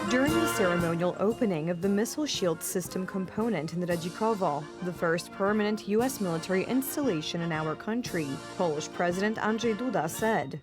During the ceremonial opening of the missile shield system component in Radzikowo, the first permanent U.S. military installation in our country, Polish President Andrzej Duda said,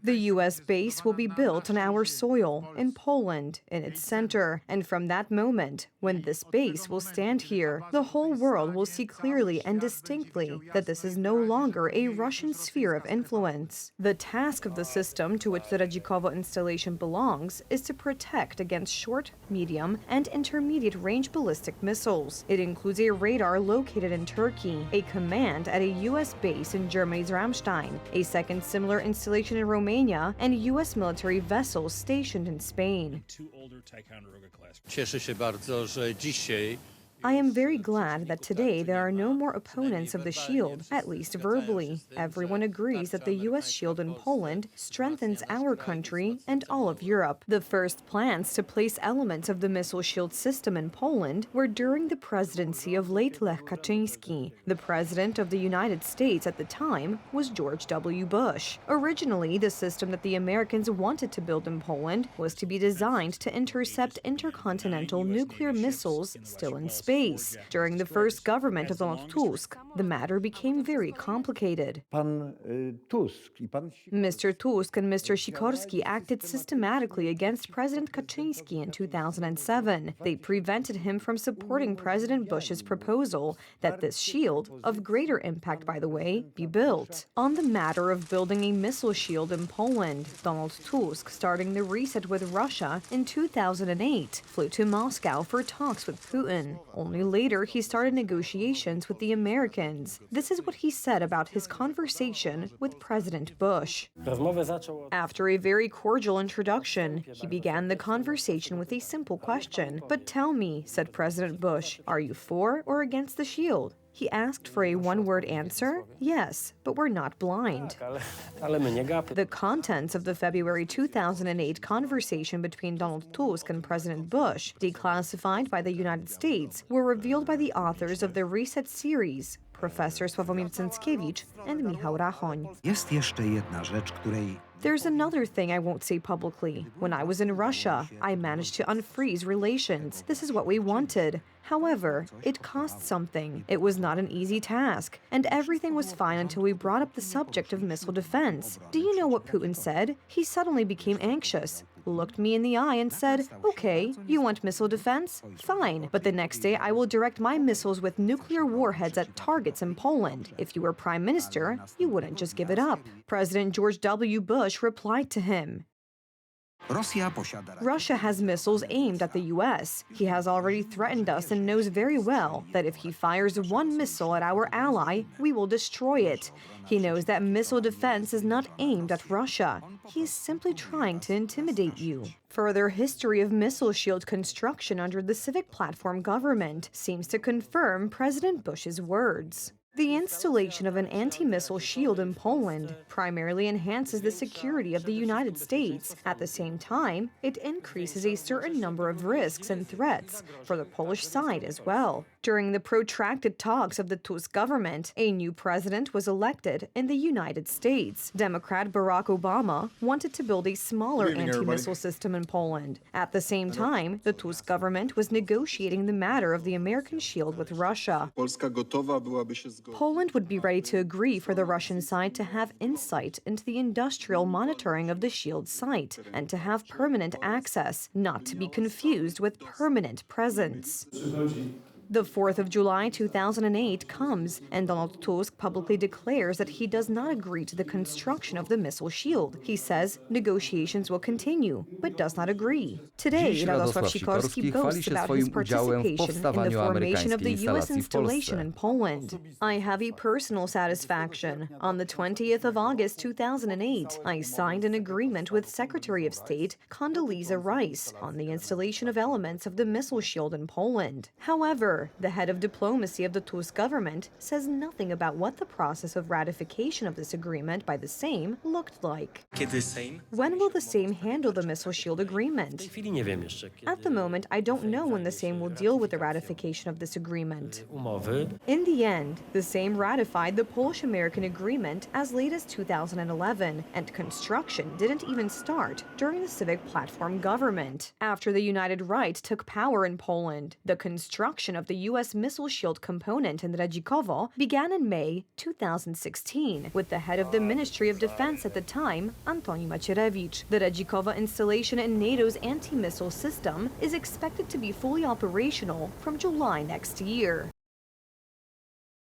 "The U.S. base will be built on our soil, in Poland, in its center, and from that moment, when this base will stand here, the whole world will see clearly and distinctly that this is no longer a Russian sphere of influence. The task of the system to which the Radzikowo installation belongs is to protect against short, medium, and intermediate range ballistic missiles. It includes a radar located in Turkey, a command at a U.S. base in Germany's Ramstein, a second similar installation in Romania, and U.S. military vessels stationed in Spain." Cieszę się bardzo, że dzisiaj I am very glad that today there are no more opponents of the shield, at least verbally. Everyone agrees that the U.S. shield in Poland strengthens our country and all of Europe. The first plans to place elements of the missile shield system in Poland were during the presidency of late Lech Kaczyński. The president of the United States at the time was George W. Bush. Originally, the system that the Americans wanted to build in Poland was to be designed to intercept intercontinental nuclear missiles still in space. During the first government of Donald Tusk, the matter became very complicated. Mr. Tusk and Mr. Sikorski acted systematically against President Kaczynski in 2007. They prevented him from supporting President Bush's proposal that this shield, of greater impact by the way, be built. On the matter of building a missile shield in Poland, Donald Tusk, starting the reset with Russia in 2008, flew to Moscow for talks with Putin. Only later, he started negotiations with the Americans. This is what he said about his conversation with President Bush. After a very cordial introduction, he began the conversation with a simple question. "But tell me," said President Bush, "are you for or against the shield?" He asked for a one-word answer. Yes, but we're not blind. The contents of the February 2008 conversation between Donald Tusk and President Bush, declassified by the United States, were revealed by the authors of the Reset series, Professor Sławomir Cęckiewicz and Michał Rachoń. Jest jeszcze jedna rzecz, której There's another thing I won't say publicly. When I was in Russia, I managed to unfreeze relations. This is what we wanted. However, it cost something. It was not an easy task. And everything was fine until we brought up the subject of missile defense. Do you know what Putin said? He suddenly became anxious, looked me in the eye and said, "Okay, you want missile defense? Fine. But the next day I will direct my missiles with nuclear warheads at targets in Poland. If you were prime minister, you wouldn't just give it up." President George W. Bush replied to him, "Russia has missiles aimed at the U.S. He has already threatened us and knows very well that if he fires one missile at our ally, we will destroy it. He knows that missile defense is not aimed at Russia. He is simply trying to intimidate you." Further history of missile shield construction under the Civic Platform government seems to confirm President Bush's words. The installation of an anti-missile shield in Poland primarily enhances the security of the United States. At the same time, it increases a certain number of risks and threats for the Polish side as well. During the protracted talks of the Tusk government, a new president was elected in the United States. Democrat Barack Obama wanted to build a smaller anti-missile system in Poland. At the same time, the Tusk government was negotiating the matter of the American shield with Russia. Poland would be ready to agree for the Russian side to have insight into the industrial monitoring of the shield site and to have permanent access, not to be confused with permanent presence. The 4th of July 2008 comes, and Donald Tusk publicly declares that he does not agree to the construction of the missile shield. He says negotiations will continue, but does not agree. Today, Radosław Sikorski boasts about his participation in the formation of the U.S. installation in Poland. "I have a personal satisfaction. On the 20th of August 2008, I signed an agreement with Secretary of State Condoleezza Rice on the installation of elements of the missile shield in Poland. However, However, the head of diplomacy of the Tusk government says nothing about what the process of ratification of this agreement by the Sejm looked like. When will the Sejm handle the missile shield agreement? At the moment, I don't know when the Sejm will deal with the ratification of this agreement. In the end, the Sejm ratified the Polish-American agreement as late as 2011, and construction didn't even start during the Civic Platform government. After the United Right took power in Poland, the construction of the U.S. missile shield component in Radzikowo began in May 2016, with the head of the Ministry of Defense at the time, Antoni Macierewicz. The Radzikowo installation in NATO's anti-missile system is expected to be fully operational from July next year.